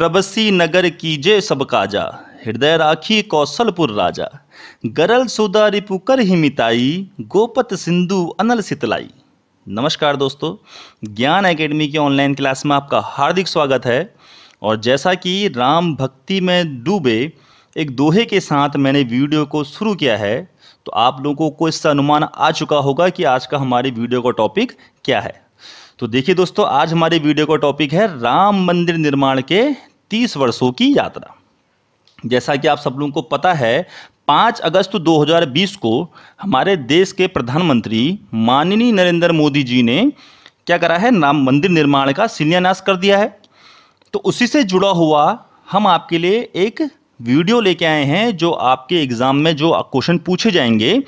प्रबसी नगर कीजे सब काजा, हृदय राखी कौशलपुर राजा। गरल सुदा रिपु कर ही मिताई, गोपत सिंधु अनल सितलाई। नमस्कार दोस्तों, ज्ञान एकेडमी की ऑनलाइन क्लास में आपका हार्दिक स्वागत है। और जैसा कि राम भक्ति में डूबे एक दोहे के साथ मैंने वीडियो को शुरू किया है, तो आप लोगों को इससे अनुमान आ चुका होगा कि आज का हमारे वीडियो का टॉपिक क्या है। तो देखिए दोस्तों, आज हमारे वीडियो का टॉपिक है राम मंदिर निर्माण के 30 वर्षों की यात्रा। जैसा कि आप सब लोगों को पता है, 5 अगस्त 2020 को हमारे देश के प्रधानमंत्री माननीय नरेंद्र मोदी जी ने क्या करा है, राम मंदिर निर्माण का शिलान्यास कर दिया है। तो उसी से जुड़ा हुआ हम आपके लिए एक वीडियो लेके आए हैं, जो आपके एग्ज़ाम में जो क्वेश्चन पूछे जाएंगे,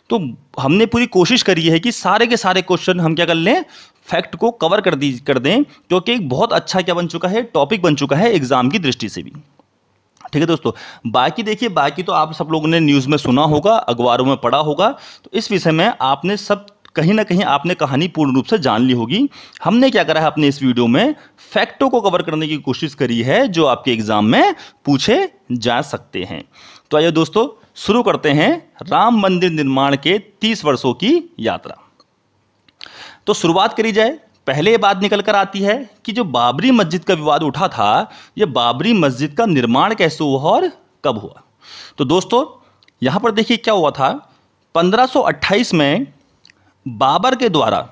तो हमने पूरी कोशिश करी है कि सारे के सारे क्वेश्चन हम क्या कर लें, फैक्ट को कवर कर दें, क्योंकि एक बहुत अच्छा क्या बन चुका है, टॉपिक बन चुका है एग्ज़ाम की दृष्टि से भी। ठीक है दोस्तों, बाकी देखिए, बाकी तो आप सब लोगों ने न्यूज़ में सुना होगा, अखबारों में पढ़ा होगा, तो इस विषय में आपने सब कहीं ना कहीं आपने कहानी पूर्ण रूप से जान ली होगी। हमने क्या करा है, अपने इस वीडियो में फैक्टों को कवर करने की कोशिश करी है जो आपके एग्जाम में पूछे जा सकते हैं। तो आइए दोस्तों, शुरू करते हैं राम मंदिर निर्माण के 30 वर्षों की यात्रा। तो शुरुआत करी जाए, पहले ये बात निकल कर आती है कि जो बाबरी मस्जिद का विवाद उठा था, ये बाबरी मस्जिद का निर्माण कैसे हुआ और कब हुआ। तो दोस्तों यहाँ पर देखिए क्या हुआ था, 1528 में बाबर के द्वारा,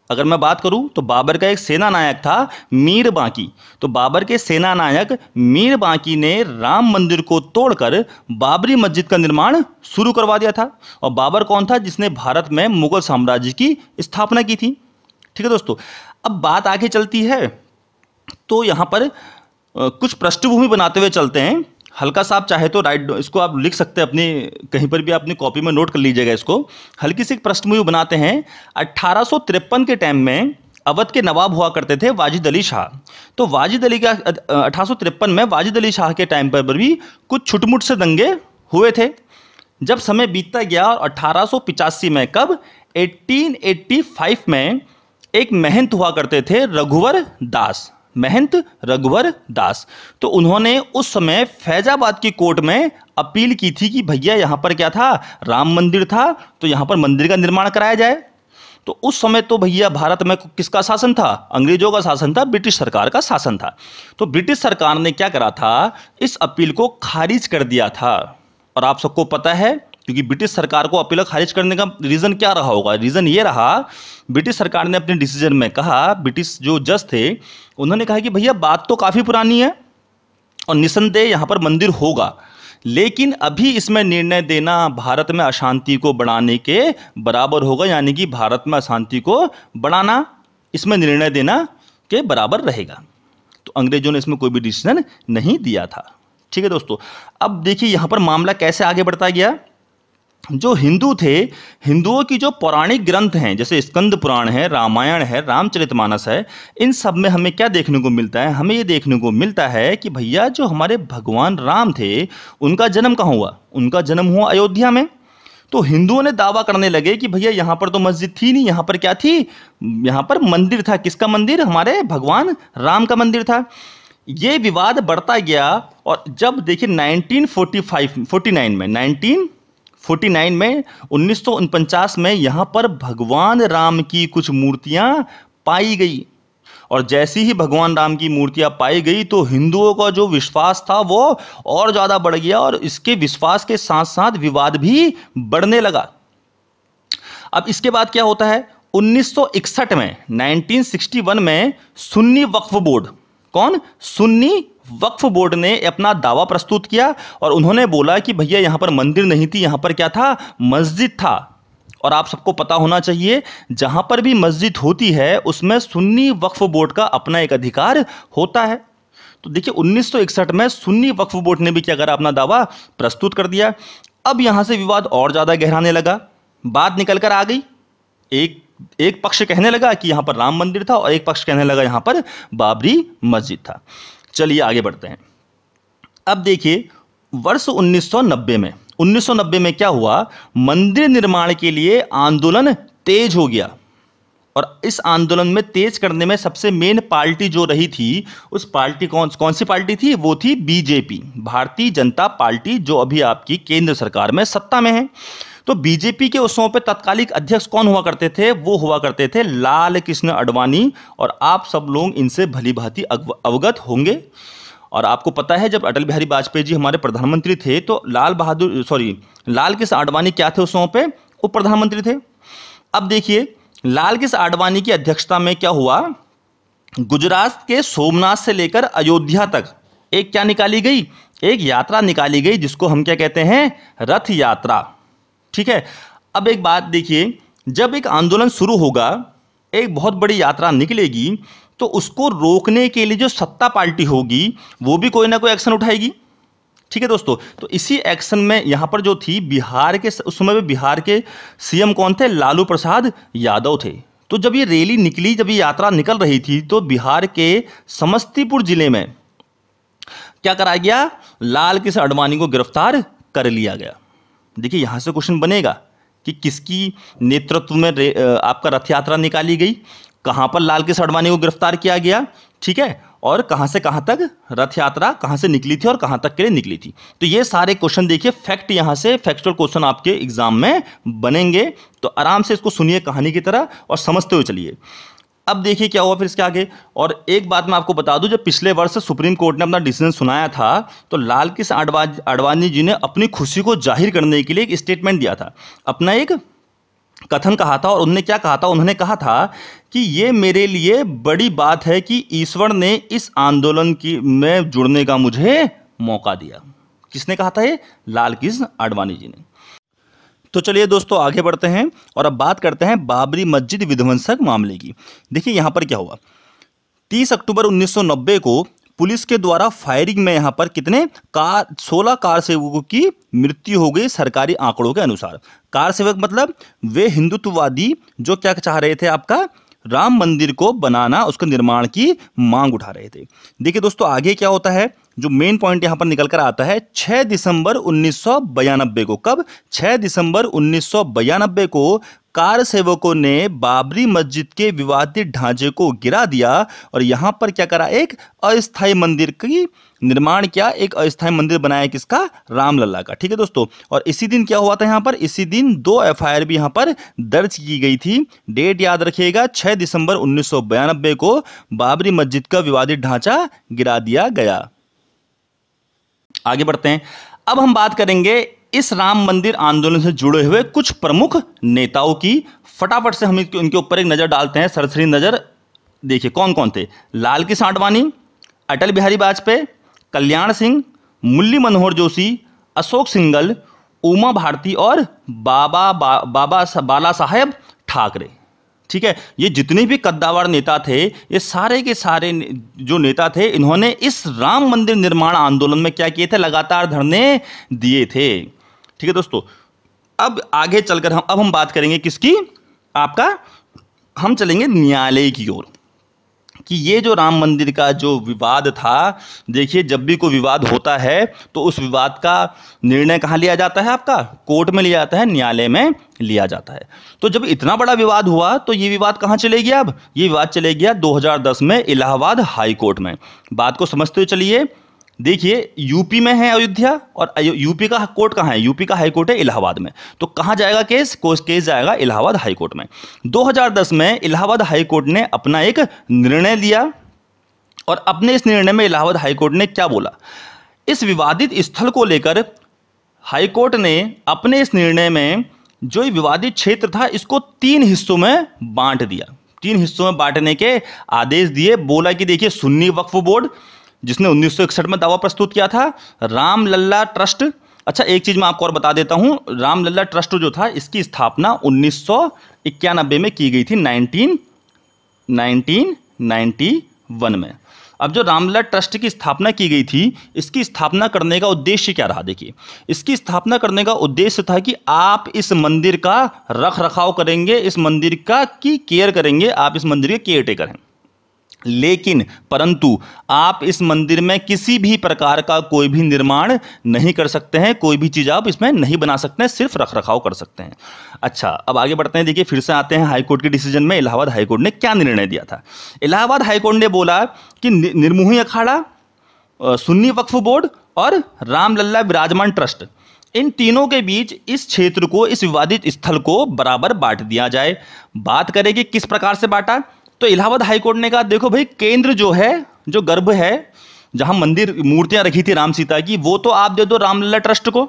अगर मैं बात करूं तो बाबर का एक सेना नायक था मीर बांकी। तो बाबर के सेना नायक मीर बांकी ने राम मंदिर को तोड़कर बाबरी मस्जिद का निर्माण शुरू करवा दिया था। और बाबर कौन था, जिसने भारत में मुगल साम्राज्य की स्थापना की थी। ठीक है दोस्तों, अब बात आगे चलती है, तो यहाँ पर कुछ पृष्ठभूमि बनाते हुए चलते हैं। हल्का सा आप चाहे तो राइट इसको आप लिख सकते हैं, अपनी कहीं पर भी अपनी कॉपी में नोट कर लीजिएगा इसको। हल्की सी पृष्ठभूमि बनाते हैं। 1853 के टाइम में अवध के नवाब हुआ करते थे वाजिद अली शाह। तो वाजिद अली का 1853 में वाजिद अली शाह के टाइम पर भी कुछ छुटमुट से दंगे हुए थे। जब समय बीतता गया और 1885 में, कब, 1885 में एक महंत हुआ करते थे रघुवर दास, महंत रघुवर दास। तो उन्होंने उस समय फैजाबाद की कोर्ट में अपील की थी कि भैया यहाँ पर क्या था, राम मंदिर था, तो यहाँ पर मंदिर का निर्माण कराया जाए। तो उस समय तो भैया भारत में किसका शासन था, अंग्रेजों का शासन था, ब्रिटिश सरकार का शासन था। तो ब्रिटिश सरकार ने क्या करा था, इस अपील को खारिज कर दिया था। और आप सबको पता है, क्योंकि ब्रिटिश सरकार को अपील खारिज करने का रीज़न क्या रहा होगा, रीज़न ये रहा, ब्रिटिश सरकार ने अपने डिसीजन में कहा, ब्रिटिश जो जज थे उन्होंने कहा कि भैया बात तो काफ़ी पुरानी है और निसंदेह यहाँ पर मंदिर होगा, लेकिन अभी इसमें निर्णय देना भारत में अशांति को बढ़ाने के बराबर होगा, यानी कि भारत में अशांति को बढ़ाना इसमें निर्णय देना के बराबर रहेगा। तो अंग्रेजों ने इसमें कोई भी डिसीजन नहीं दिया था। ठीक है दोस्तों, अब देखिए यहाँ पर मामला कैसे आगे बढ़ता गया। जो हिंदू थे, हिंदुओं की जो पौराणिक ग्रंथ हैं, जैसे स्कंद पुराण है, रामायण है, रामचरितमानस है, इन सब में हमें क्या देखने को मिलता है, हमें ये देखने को मिलता है कि भैया जो हमारे भगवान राम थे, उनका जन्म कहाँ हुआ, उनका जन्म हुआ अयोध्या में। तो हिंदुओं ने दावा करने लगे कि भैया यहाँ पर तो मस्जिद थी नहीं, यहाँ पर क्या थी, यहाँ पर मंदिर था। किसका मंदिर, हमारे भगवान राम का मंदिर था। ये विवाद बढ़ता गया और जब देखिए 1949 में यहाँ पर भगवान राम की कुछ मूर्तियाँ पाई गई। और जैसी ही भगवान राम की मूर्तियाँ पाई गई, तो हिंदुओं का जो विश्वास था वो और ज़्यादा बढ़ गया, और इसके विश्वास के साथ साथ विवाद भी बढ़ने लगा। अब इसके बाद क्या होता है, 1961 में, 1961 में सुन्नी वक्फ बोर्ड, कौन, सुन्नी वक्फ बोर्ड ने अपना दावा प्रस्तुत किया और उन्होंने बोला कि भैया यहाँ पर मंदिर नहीं थी, यहाँ पर क्या था, मस्जिद था। और आप सबको पता होना चाहिए, जहाँ पर भी मस्जिद होती है उसमें सुन्नी वक्फ बोर्ड का अपना एक अधिकार होता है। तो देखिए 1961 में सुन्नी वक्फ बोर्ड ने भी क्या करा, अपना दावा प्रस्तुत कर दिया। अब यहाँ से विवाद और ज़्यादा गहराने लगा, बात निकल कर आ गई। एक पक्ष कहने लगा कि यहाँ पर राम मंदिर था और एक पक्ष कहने लगा यहाँ पर बाबरी मस्जिद था। चलिए आगे बढ़ते हैं। अब देखिए वर्ष 1990 में क्या हुआ, मंदिर निर्माण के लिए आंदोलन तेज हो गया। और इस आंदोलन में तेज करने में सबसे मेन पार्टी जो रही थी, उस पार्टी कौन सी पार्टी थी? वो थी बीजेपी, भारतीय जनता पार्टी, जो अभी आपकी केंद्र सरकार में सत्ता में है। तो बीजेपी के उस समय पे तत्कालिक अध्यक्ष कौन हुआ करते थे? वो हुआ करते थे लाल कृष्ण आडवाणी, और आप सब लोग इनसे भली भांति अवगत होंगे। और आपको पता है जब अटल बिहारी वाजपेयी जी हमारे प्रधानमंत्री थे तो लाल कृष्ण आडवाणी क्या थे उस समय पे? वो प्रधानमंत्री थे। अब देखिए लाल कृष्ण आडवाणी की अध्यक्षता में क्या हुआ, गुजरात के सोमनाथ से लेकर अयोध्या तक एक क्या निकाली गई? एक यात्रा निकाली गई, जिसको हम क्या कहते हैं? रथ यात्रा। ठीक है। अब एक बात देखिए, जब एक आंदोलन शुरू होगा, एक बहुत बड़ी यात्रा निकलेगी, तो उसको रोकने के लिए जो सत्ता पार्टी होगी वो भी कोई ना कोई एक्शन उठाएगी। ठीक है दोस्तों, तो इसी एक्शन में यहां पर जो थी बिहार के, उस समय में बिहार के सीएम कौन थे? लालू प्रसाद यादव थे। तो जब ये रैली निकली, जब ये यात्रा निकल रही थी, तो बिहार के समस्तीपुर जिले में क्या कराया गया? लाल कृष्ण आडवाणी को गिरफ्तार कर लिया गया। देखिए यहां से क्वेश्चन बनेगा कि किसकी नेतृत्व में आपका रथ यात्रा निकाली गई, कहां पर लाल कृष्ण आडवाणी को गिरफ्तार किया गया, ठीक है, और कहां से कहां तक रथ यात्रा कहां से निकली थी और कहां तक के लिए निकली थी। तो ये सारे क्वेश्चन देखिए, फैक्ट यहां से फैक्चुअल क्वेश्चन आपके एग्जाम में बनेंगे, तो आराम से इसको सुनिए कहानी की तरह और समझते हुए चलिए। अब देखिए क्या हुआ फिर इसके आगे। और एक बात मैं आपको बता दूं, जब पिछले वर्ष सुप्रीम कोर्ट ने अपना डिसीजन सुनाया था, तो लाल कृष्ण आडवाणी जी ने अपनी खुशी को जाहिर करने के लिए एक स्टेटमेंट दिया था, अपना एक कथन कहा था। और उन्होंने क्या कहा था? उन्होंने कहा था कि ये मेरे लिए बड़ी बात है कि ईश्वर ने इस आंदोलन की में जुड़ने का मुझे मौका दिया। किसने कहा था ये? लाल कृष्ण आडवाणी जी ने। तो चलिए दोस्तों आगे बढ़ते हैं और अब बात करते हैं बाबरी मस्जिद विध्वंसक मामले की। देखिए यहां पर क्या हुआ, 30 अक्टूबर 1990 को पुलिस के द्वारा फायरिंग में यहां पर 16 कार सेवकों की मृत्यु हो गई सरकारी आंकड़ों के अनुसार। कार सेवक मतलब वे हिंदुत्ववादी जो क्या चाह रहे थे? आपका राम मंदिर को बनाना, उसके निर्माण की मांग उठा रहे थे। देखिए दोस्तों आगे क्या होता है, जो मेन पॉइंट यहां पर निकल कर आता है, 6 दिसंबर 1992 को, कब? 6 दिसंबर 1992 को कार सेवकों ने बाबरी मस्जिद के विवादित ढांचे को गिरा दिया और यहां पर क्या करा? एक अस्थायी मंदिर की निर्माण किया, एक अस्थायी मंदिर बनाया किसका? रामलला का। ठीक है दोस्तों, और इसी दिन क्या हुआ था यहां पर? इसी दिन 2 एफआईआर भी यहां पर दर्ज की गई थी। डेट याद रखिएगा, 6 दिसंबर 1992 को बाबरी मस्जिद का विवादित ढांचा गिरा दिया गया। आगे बढ़ते हैं। अब हम बात करेंगे इस राम मंदिर आंदोलन से जुड़े हुए कुछ प्रमुख नेताओं की। फटाफट से हम उनके ऊपर एक नजर डालते हैं, सरसरी नजर। देखिए कौन कौन थे? लाल कृष्ण आडवाणी, अटल बिहारी वाजपेयी, कल्याण सिंह, मुरली मनोहर जोशी, अशोक सिंघल, उमा भारती और बाला साहेब ठाकरे। ठीक है, ये जितने भी कद्दावर नेता थे, ये सारे के सारे जो नेता थे, इन्होंने इस राम मंदिर निर्माण आंदोलन में क्या किए थे? लगातार धरने दिए थे। ठीक है दोस्तों, अब आगे चलकर हम बात करेंगे किसकी? आपका हम चलेंगे न्यायालय की ओर कि ये जो राम मंदिर का जो विवाद था, देखिए जब भी कोई विवाद होता है तो उस विवाद का निर्णय कहाँ लिया जाता है? आपका कोर्ट में लिया जाता है, न्यायालय में लिया जाता है। तो जब इतना बड़ा विवाद हुआ तो ये विवाद कहाँ चले गया? अब ये विवाद चले गया 2010 में इलाहाबाद हाई कोर्ट में। बात को समझते हुए चलिए। देखिए यूपी में है अयोध्या और यूपी का कोर्ट कहाँ है? यूपी का हाई कोर्ट है इलाहाबाद में। तो कहाँ जाएगा केस? केस जाएगा इलाहाबाद हाई कोर्ट में। 2010 में इलाहाबाद हाई कोर्ट ने अपना एक निर्णय लिया और अपने इस निर्णय में इलाहाबाद हाई कोर्ट ने क्या बोला? इस विवादित स्थल को लेकर हाई कोर्ट ने अपने इस निर्णय में जो विवादित क्षेत्र था इसको 3 हिस्सों में बांट दिया। 3 हिस्सों में बांटने के आदेश दिए। बोला कि देखिए सुन्नी वक्फ बोर्ड जिसने 1961 में दावा प्रस्तुत किया था, रामलला ट्रस्ट। अच्छा एक चीज मैं आपको और बता देता हूं, रामलला ट्रस्ट जो था इसकी स्थापना 1991 में की गई थी, 1991 में। अब जो रामलला ट्रस्ट की स्थापना की गई थी, इसकी स्थापना करने का उद्देश्य क्या रहा? देखिए इसकी स्थापना करने का उद्देश्य था कि आप इस मंदिर का रख रखाव करेंगे, इस मंदिर का की केयर करेंगे, आप इस मंदिर के केयर टेकर हैं। लेकिन परंतु आप इस मंदिर में किसी भी प्रकार का कोई भी निर्माण नहीं कर सकते हैं, कोई भी चीज़ आप इसमें नहीं बना सकते हैं, सिर्फ रख रखाव कर सकते हैं। अच्छा, अब आगे बढ़ते हैं। देखिए, फिर से आते हैं हाईकोर्ट के डिसीजन में। इलाहाबाद हाईकोर्ट ने क्या निर्णय दिया था। इलाहाबाद हाईकोर्ट ने बोला कि निर्मोही अखाड़ा, सुन्नी वक्फ बोर्ड और रामलल्ला विराजमान ट्रस्ट, इन तीनों के बीच इस क्षेत्र को, इस विवादित स्थल को बराबर बांट दिया जाए। बात करें कि किस प्रकार से बांटा, तो इलाहाबाद हाईकोर्ट ने कहा देखो भाई, केंद्र जो है, जो गर्भ है, जहां मंदिर मूर्तियां रखी थी राम सीता की, वो तो आप दे दो रामलला ट्रस्ट को,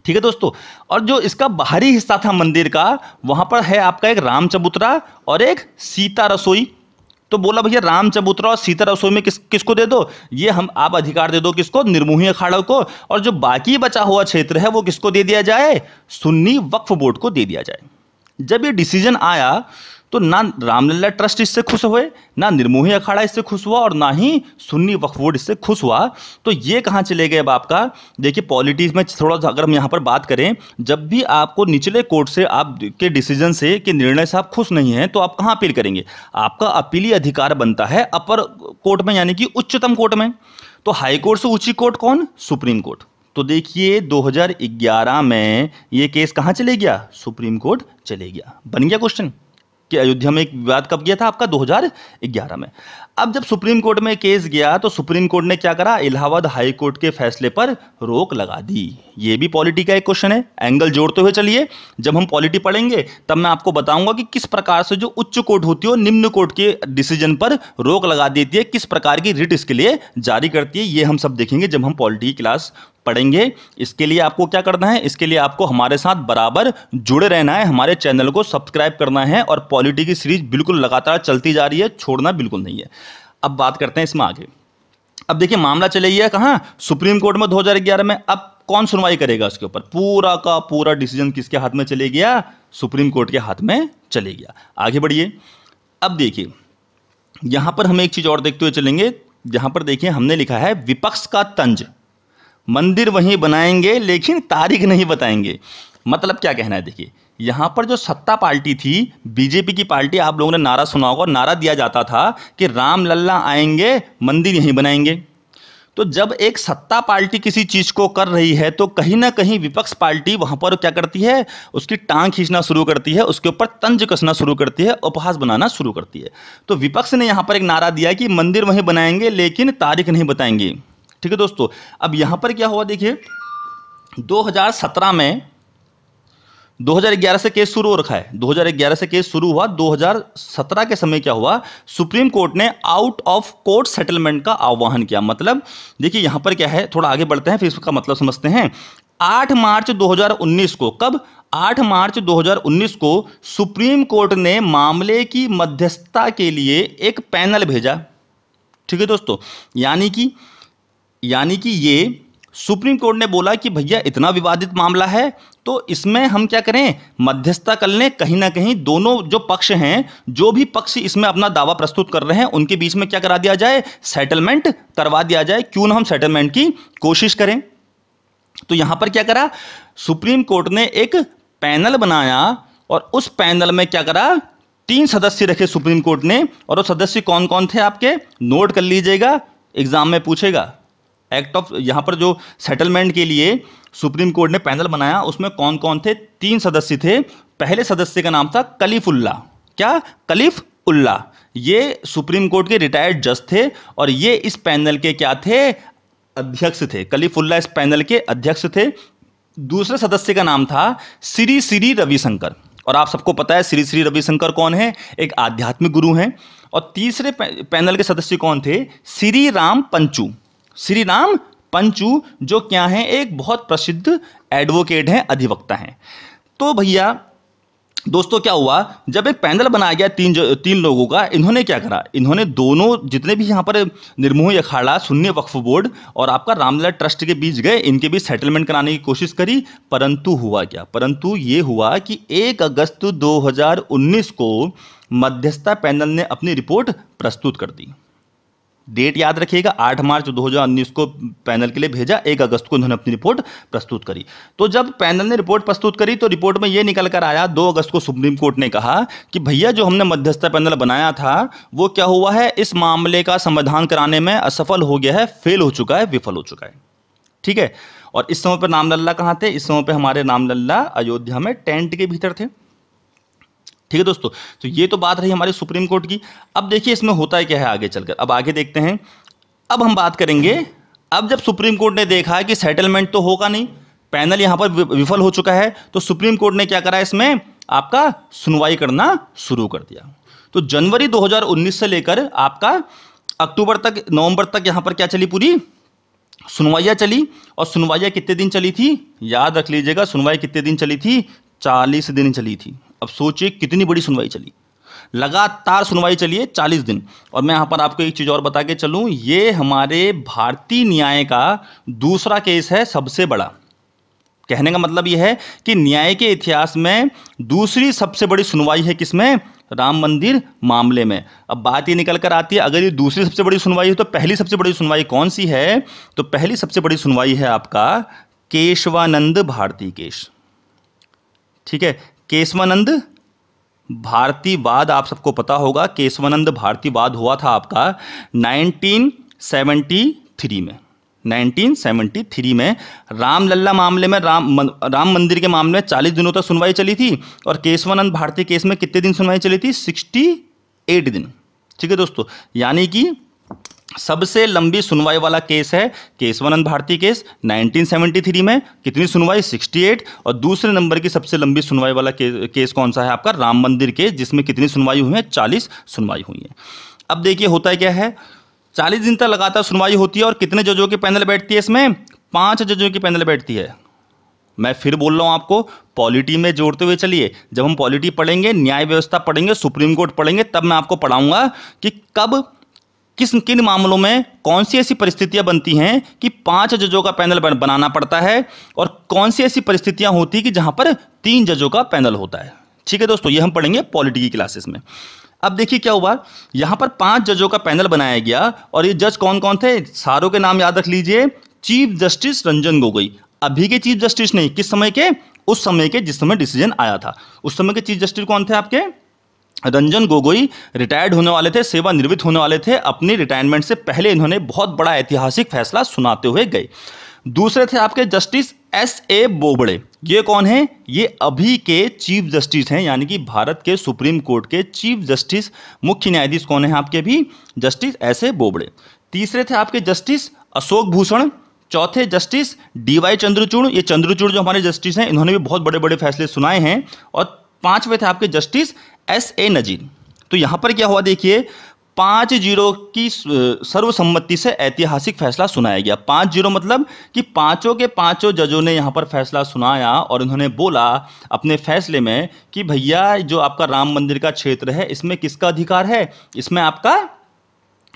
ठीक है दोस्तों। और जो इसका बाहरी हिस्सा था मंदिर का, वहां पर है आपका एक राम चबूतरा और एक सीता रसोई। तो बोला भैया राम चबूतरा और सीता रसोई में किसको दे दो, ये हम आप अधिकार दे दो, किसको, निर्मोही अखाड़ा को। और जो बाकी बचा हुआ क्षेत्र है वो किसको दे दिया जाए, सुन्नी वक्फ बोर्ड को दे दिया जाए। जब ये डिसीजन आया तो ना रामलला ट्रस्ट इससे खुश हुए, ना निर्मोही अखाड़ा इससे खुश हुआ, और ना ही सुन्नी वक्फ बोर्ड इससे खुश हुआ। तो ये कहाँ चले गए अब आपका। देखिए, पॉलिटिक्स में थोड़ा सा अगर हम यहाँ पर बात करें, जब भी आपको निचले कोर्ट से, आप के डिसीजन से, के निर्णय से आप खुश नहीं हैं, तो आप कहाँ अपील करेंगे। आपका अपीली अधिकार बनता है अपर कोर्ट में, यानी कि उच्चतम कोर्ट में। तो हाई कोर्ट से ऊंची कोर्ट कौन, सुप्रीम कोर्ट। तो देखिए 2011 में ये केस कहाँ चले गया, सुप्रीम कोर्ट चले गया। बन गया क्वेश्चन कि अयोध्या में एक विवाद कब गया था आपका, 2011 में। अब जब सुप्रीम कोर्ट में केस गया तो सुप्रीम कोर्ट ने क्या करा, इलाहाबाद हाई कोर्ट के फैसले पर रोक लगा दी। ये भी पॉलिटी का एक क्वेश्चन है, एंगल जोड़ते हुए चलिए। जब हम पॉलिटी पढ़ेंगे तब मैं आपको बताऊंगा कि किस प्रकार से जो उच्च कोर्ट होती है वो निम्न कोर्ट के डिसीजन पर रोक लगा देती है, किस प्रकार की रिट इसके लिए जारी करती है। ये हम सब देखेंगे जब हम पॉलिटी की क्लास पढ़ेंगे। इसके लिए आपको क्या करना है, इसके लिए आपको हमारे साथ बराबर जुड़े रहना है, हमारे चैनल को सब्सक्राइब करना है, और पॉलिटी की सीरीज बिल्कुल लगातार चलती जा रही है, छोड़ना बिल्कुल नहीं है। अब बात करते हैं इसमें आगे। अब देखिए मामला चले गया कहाँ, सुप्रीम कोर्ट में 2011 में। अब कौन सुनवाई करेगा उसके ऊपर, पूरा का पूरा डिसीजन किसके हाथ में चले गया, सुप्रीम कोर्ट के हाथ में चले गया। आगे बढ़िए। अब देखिए यहां पर हम एक चीज और देखते हुए चलेंगे। जहां पर देखिए हमने लिखा है विपक्ष का तंज, मंदिर वहीं बनाएंगे लेकिन तारीख नहीं बताएंगे। मतलब क्या कहना है, देखिए यहां पर जो सत्ता पार्टी थी, बीजेपी की पार्टी, आप लोगों ने नारा सुना होगा, नारा दिया जाता था कि राम लल्ला आएंगे, मंदिर यहीं बनाएंगे। तो जब एक सत्ता पार्टी किसी चीज को कर रही है तो कहीं ना कहीं विपक्ष पार्टी वहां पर क्या करती है, उसकी टांग खींचना शुरू करती है, उसके ऊपर तंज कसना शुरू करती है, उपहास बनाना शुरू करती है। तो विपक्ष ने यहां पर एक नारा दिया कि मंदिर वहीं बनाएंगे लेकिन तारीख नहीं बताएंगे। ठीक है दोस्तों, अब यहां पर क्या हुआ, देखिए 2017 में, 2011 से केस शुरू हो रखा है, 2011 से केस शुरू हुआ, 2017 के समय क्या हुआ, सुप्रीम कोर्ट ने आउट ऑफ कोर्ट सेटलमेंट का आह्वान किया। मतलब देखिए यहां पर क्या है, थोड़ा आगे बढ़ते हैं फिर इसका मतलब समझते हैं। 8 मार्च 2019 को, कब, 8 मार्च 2019 को सुप्रीम कोर्ट ने मामले की मध्यस्थता के लिए एक पैनल भेजा। ठीक है दोस्तों, यानी कि ये सुप्रीम कोर्ट ने बोला कि भैया इतना विवादित मामला है तो इसमें हम क्या करें, मध्यस्थता कर लें। कहीं ना कहीं दोनों जो पक्ष हैं, जो भी पक्ष इसमें अपना दावा प्रस्तुत कर रहे हैं, उनके बीच में क्या करा दिया जाए, सेटलमेंट करवा दिया जाए। क्यों ना हम सेटलमेंट की कोशिश करें। तो यहां पर क्या करा, सुप्रीम कोर्ट ने एक पैनल बनाया और उस पैनल में क्या करा, 3 सदस्य रखे सुप्रीम कोर्ट ने। और वो सदस्य कौन कौन थे आपके, नोट कर लीजिएगा, एग्जाम में पूछेगा। एक्ट ऑफ, यहां पर जो सेटलमेंट के लिए सुप्रीम कोर्ट ने पैनल बनाया उसमें कौन कौन थे, 3 सदस्य थे। पहले सदस्य का नाम था कलीफुल्ला। क्या, कलीफुल्ला। ये सुप्रीम कोर्ट के रिटायर्ड जज थे और ये इस पैनल के क्या थे, अध्यक्ष थे। कलीफुल्ला इस पैनल के अध्यक्ष थे। दूसरे सदस्य का नाम था श्री श्री रविशंकर, और आप सबको पता है श्री श्री रविशंकर कौन है, एक आध्यात्मिक गुरु हैं। और तीसरे पैनल के सदस्य कौन थे, श्री राम पंचू। श्री राम पंचू जो क्या है, एक बहुत प्रसिद्ध एडवोकेट हैं, अधिवक्ता हैं। तो भैया दोस्तों क्या हुआ, जब एक पैनल बनाया गया तीन लोगों का, इन्होंने क्या करा, इन्होंने दोनों जितने भी यहाँ पर निर्मोही अखाड़ा, सुन्नी वक्फ बोर्ड और आपका रामलला ट्रस्ट के बीच गए, इनके बीच सेटलमेंट कराने की कोशिश करी। परंतु हुआ क्या, परंतु ये हुआ कि 1 अगस्त 2019 को मध्यस्थता पैनल ने अपनी रिपोर्ट प्रस्तुत कर दी। डेट याद रखिएगा, 8 मार्च 2019 को पैनल के लिए भेजा, 1 अगस्त को उन्होंने अपनी रिपोर्ट प्रस्तुत करी। तो जब पैनल ने रिपोर्ट प्रस्तुत करी तो रिपोर्ट में यह निकल कर आया, 2 अगस्त को सुप्रीम कोर्ट ने कहा कि भैया जो हमने मध्यस्थता पैनल बनाया था वो क्या हुआ है, इस मामले का समाधान कराने में असफल हो गया है, फेल हो चुका है, विफल हो चुका है। ठीक है। और इस समय पर रामलल्ला कहाँ थे? इस समय पर हमारे रामलल्ला अयोध्या में टेंट के भीतर थे। ठीक है दोस्तों, तो ये तो बात रही हमारे सुप्रीम कोर्ट की। अब देखिए इसमें होता है क्या है आगे चलकर, अब आगे देखते हैं। अब हम बात करेंगे, अब जब सुप्रीम कोर्ट ने देखा कि सेटलमेंट तो होगा नहीं, पैनल यहां पर विफल हो चुका है, तो सुप्रीम कोर्ट ने क्या करा, इसमें आपका सुनवाई करना शुरू कर दिया। तो जनवरी 2019 से लेकर आपका अक्टूबर तक, नवंबर तक यहां पर क्या चली, पूरी सुनवाइयां चली। और सुनवाइयां कितने दिन चली थी, याद रख लीजिएगा, सुनवाई कितने दिन चली थी, 40 दिन चली थी। अब सोचिए कितनी बड़ी सुनवाई चली, लगातार सुनवाई चली है 40 दिन। और मैं यहां पर आपको एक चीज और बता के चलूं, ये हमारे भारतीय न्याय का दूसरा केस है सबसे बड़ा। कहने का मतलब यह है कि न्याय के इतिहास में दूसरी सबसे बड़ी सुनवाई है किसमें, राम मंदिर मामले में। अब बात ये निकल कर आती है, अगर ये दूसरी सबसे बड़ी सुनवाई है तो पहली सबसे बड़ी सुनवाई कौन सी है? तो पहली सबसे बड़ी सुनवाई है आपका केशवानंद भारती केस। ठीक है, केशवानंद भारतीवाद, आप सबको पता होगा केशवानंद भारतीवाद हुआ था आपका 1973 में। 1973 में रामलल्ला मामले में, राम मंदिर के मामले में 40 दिनों तक सुनवाई चली थी। और केशवानंद भारती केस में कितने दिन सुनवाई चली थी, 68 दिन। ठीक है दोस्तों, यानी कि सबसे लंबी सुनवाई वाला केस है केशवानंद भारती केस 1973 में, कितनी सुनवाई, 68। और दूसरे नंबर की सबसे लंबी सुनवाई वाला केस कौन सा है आपका, राम मंदिर केस, जिसमें कितनी सुनवाई हुई है, 40 सुनवाई हुई है। अब देखिए होता है क्या है, 40 दिन तक लगातार सुनवाई होती है। और कितने जजों की पैनल बैठती है इसमें, 5 जजों की पैनल बैठती है। मैं फिर बोल रहा हूं आपको, पॉलिटी में जोड़ते हुए चलिए, जब हम पॉलिटी पढ़ेंगे, न्याय व्यवस्था पढ़ेंगे, सुप्रीम कोर्ट पढ़ेंगे, तब मैं आपको पढ़ाऊंगा कि कब किन मामलों में कौन सी ऐसी परिस्थितियां बनती हैं कि 5 जजों का पैनल बनाना पड़ता है, और कौन सी ऐसी परिस्थितियां होती हैं कि जहां पर 3 जजों का पैनल होता है। ठीक है दोस्तों, ये हम पढ़ेंगे पॉलिटी की क्लासेस में। अब देखिए क्या हुआ, यहां पर 5 जजों का पैनल बनाया गया। और ये जज कौन कौन थे, सारों के नाम याद रख लीजिए। चीफ जस्टिस रंजन गोगोई, अभी के चीफ जस्टिस नहीं, किस समय के, उस समय के जिस समय डिसीजन आया था, उस समय के चीफ जस्टिस कौन थे आपके, रंजन गोगोई। रिटायर्ड होने वाले थे, सेवानिवृत्त होने वाले थे, अपनी रिटायरमेंट से पहले इन्होंने बहुत बड़ा ऐतिहासिक फैसला सुनाते हुए गए। दूसरे थे आपके जस्टिस S.A. बोबड़े। ये कौन है, ये अभी के चीफ जस्टिस हैं, यानी कि भारत के सुप्रीम कोर्ट के चीफ जस्टिस, मुख्य न्यायाधीश कौन है आपके भी, जस्टिस S.A. बोबड़े। तीसरे थे आपके जस्टिस अशोक भूषण। चौथे जस्टिस D.Y. चंद्रचूड़, ये चंद्रचूड़ जो हमारे जस्टिस हैं, इन्होंने भी बहुत बड़े बड़े फैसले सुनाए हैं। और 5वें थे आपके जस्टिस S.A. नजीर। तो यहां पर क्या हुआ देखिए, 5-0 की सर्वसम्मति से ऐतिहासिक फैसला सुनाया गया। 5-0 मतलब कि पांचों के पांचों जजों ने यहां पर फैसला सुनाया और उन्होंने बोला अपने फैसले में कि भैया जो आपका राम मंदिर का क्षेत्र है, इसमें किसका अधिकार है, इसमें आपका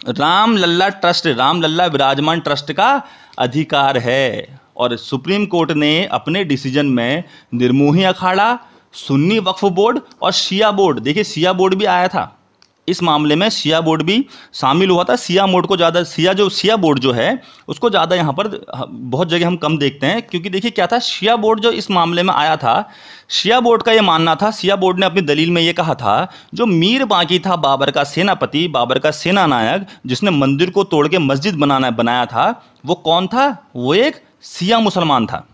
रामलल्ला ट्रस्ट, रामलल्ला विराजमान ट्रस्ट का अधिकार है। और सुप्रीम कोर्ट ने अपने डिसीजन में निर्मोही अखाड़ा, सुन्नी वक्फ बोर्ड और शिया बोर्ड, देखिए शिया बोर्ड भी आया था इस मामले में, शिया बोर्ड भी शामिल हुआ था। शिया बोर्ड को ज़्यादा, शिया बोर्ड जो है उसको ज़्यादा यहाँ पर बहुत जगह हम कम देखते हैं, क्योंकि देखिए क्या था, शिया बोर्ड जो इस मामले में आया था, शिया बोर्ड का ये मानना था, शिया बोर्ड ने अपनी दलील में ये कहा था, जो मीर बाकी था बाबर का सेनापति, बाबर का सेना नायक, जिसने मंदिर को तोड़ के मस्जिद बनाया था, वो कौन था, वो एक शिया मुसलमान था।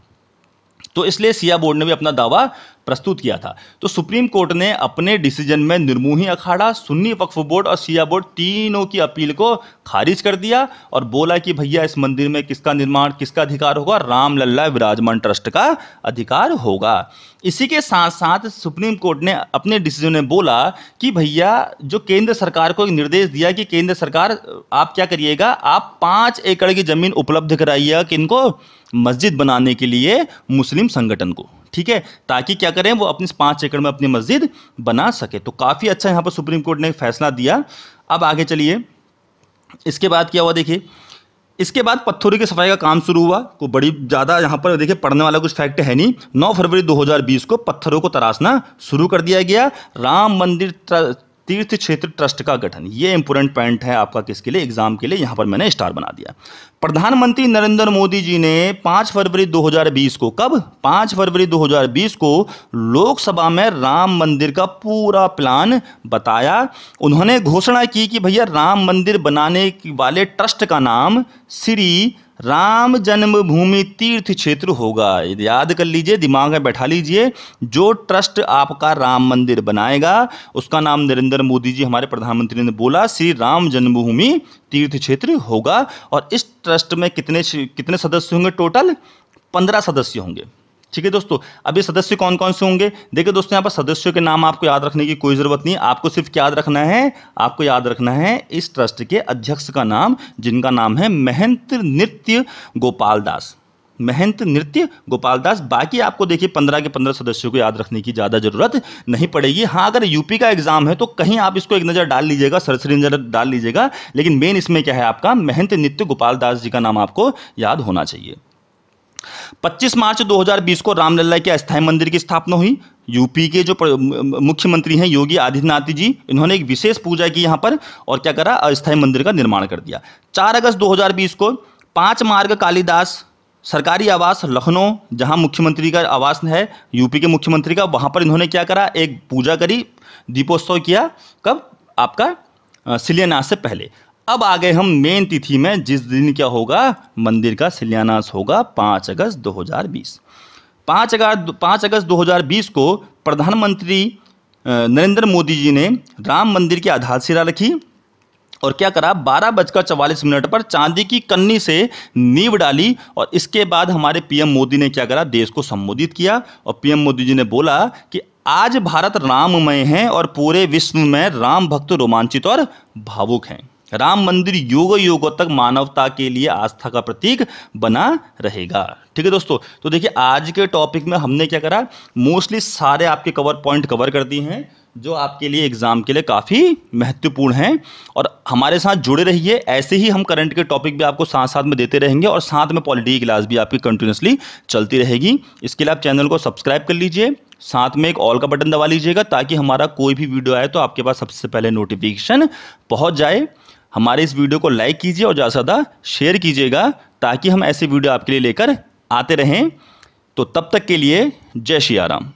तो इसलिए शिया बोर्ड ने भी अपना दावा प्रस्तुत किया था। तो सुप्रीम कोर्ट ने अपने डिसीजन में निर्मोही अखाड़ा, सुन्नी वक्फ बोर्ड और शिया बोर्ड तीनों की अपील को खारिज कर दिया और बोला कि भैया इस मंदिर में किसका निर्माण, किसका अधिकार होगा, रामलल्ला विराजमान ट्रस्ट का अधिकार होगा। इसी के साथ साथ सुप्रीम कोर्ट ने अपने डिसीजन में बोला कि भैया जो केंद्र सरकार को एक निर्देश दिया कि केंद्र सरकार आप क्या करिएगा, आप 5 एकड़ की जमीन उपलब्ध कराइएगा किनको, मस्जिद बनाने के लिए मुस्लिम संगठन को, ठीक है, ताकि क्या करें वो अपनी 5 एकड़ में अपनी मस्जिद बना सके। तो काफ़ी अच्छा यहाँ पर सुप्रीम कोर्ट ने फैसला दिया। अब आगे चलिए, इसके बाद क्या हुआ देखिए, इसके बाद पत्थरों की सफाई का काम शुरू हुआ। को बड़ी ज़्यादा यहाँ पर देखिए पढ़ने वाला कुछ फैक्ट है नहीं। 9 फरवरी 2020 को पत्थरों को तराशना शुरू कर दिया गया। राम मंदिर तीर्थ क्षेत्र ट्रस्ट का गठन। ये इंपॉर्टेंट पॉइंट है आपका किसके लिए, एग्जाम के लिए, यहां पर मैंने स्टार बना दिया। प्रधानमंत्री नरेंद्र मोदी जी ने 5 फरवरी 2020 को, कब, 5 फरवरी 2020 को लोकसभा में राम मंदिर का पूरा प्लान बताया। उन्होंने घोषणा की कि भैया राम मंदिर बनाने वाले ट्रस्ट का नाम श्री राम जन्मभूमि तीर्थ क्षेत्र होगा। याद कर लीजिए, दिमाग में बैठा लीजिए, जो ट्रस्ट आपका राम मंदिर बनाएगा उसका नाम नरेंद्र मोदी जी हमारे प्रधानमंत्री ने बोला श्री राम जन्मभूमि तीर्थ क्षेत्र होगा। और इस ट्रस्ट में कितने सदस्य होंगे, टोटल 15 सदस्य होंगे। ठीक है दोस्तों, अब ये सदस्य कौन कौन से होंगे, देखिए दोस्तों, यहाँ पर सदस्यों के नाम आपको याद रखने की कोई जरूरत नहीं, आपको सिर्फ क्या याद रखना है, आपको याद रखना है इस ट्रस्ट के अध्यक्ष का नाम, जिनका नाम है महंत नृत्य गोपाल दास, महंत नृत्य गोपाल दास। बाकी आपको देखिए 15 के 15 सदस्यों को याद रखने की ज़्यादा जरूरत नहीं पड़ेगी। हाँ, अगर यूपी का एग्जाम है तो कहीं आप इसको एक नज़र डाल लीजिएगा, सरसरी नज़र डाल लीजिएगा, लेकिन मेन इसमें क्या है आपका महंत नृत्य गोपाल दास जी का नाम आपको याद होना चाहिए। 25 मार्च 2020 को रामलला के अस्थायी मंदिर की स्थापना हुई। यूपी के जो मुख्यमंत्री हैं योगी आदित्यनाथ जी, इन्होंने एक विशेष पूजा की यहाँ पर और क्या करा, अस्थायी मंदिर का निर्माण कर दिया। 4 अगस्त 2020 को 5 मार्ग कालिदास सरकारी आवास लखनऊ, जहां मुख्यमंत्री का आवास है यूपी के मुख्यमंत्री का, वहां पर इन्होंने क्या करा, एक पूजा करी, दीपोत्सव किया, कब, आपका शिलान्यास से पहले। अब आ गए हम मेन तिथि में, जिस दिन क्या होगा, मंदिर का शिलान्यास होगा 5 अगस्त 2020। 5 अगस्त 2020 को प्रधानमंत्री नरेंद्र मोदी जी ने राम मंदिर की आधारशिला रखी और क्या करा, 12:44 पर चांदी की कन्नी से नींव डाली। और इसके बाद हमारे पीएम मोदी ने क्या करा, देश को संबोधित किया और पीएम मोदी जी ने बोला कि आज भारत राममय है और पूरे विश्व में राम भक्त रोमांचित और भावुक हैं। राम मंदिर युग युगों तक मानवता के लिए आस्था का प्रतीक बना रहेगा। ठीक है दोस्तों, तो देखिए आज के टॉपिक में हमने क्या करा, मोस्टली सारे आपके पॉइंट कवर कर दिए हैं जो आपके लिए एग्जाम के लिए काफ़ी महत्वपूर्ण हैं। और हमारे साथ जुड़े रहिए, ऐसे ही हम करंट के टॉपिक भी आपको साथ साथ में देते रहेंगे और साथ में पॉलिटी की क्लास भी आपकी कंटिन्यूसली चलती रहेगी। इसके लिए आप चैनल को सब्सक्राइब कर लीजिए, साथ में एक ऑल का बटन दबा लीजिएगा ताकि हमारा कोई भी वीडियो आए तो आपके पास सबसे पहले नोटिफिकेशन पहुंच जाए। हमारे इस वीडियो को लाइक कीजिए और ज़्यादा से ज़्यादा शेयर कीजिएगा ताकि हम ऐसे वीडियो आपके लिए लेकर आते रहें। तो तब तक के लिए जय श्री राम।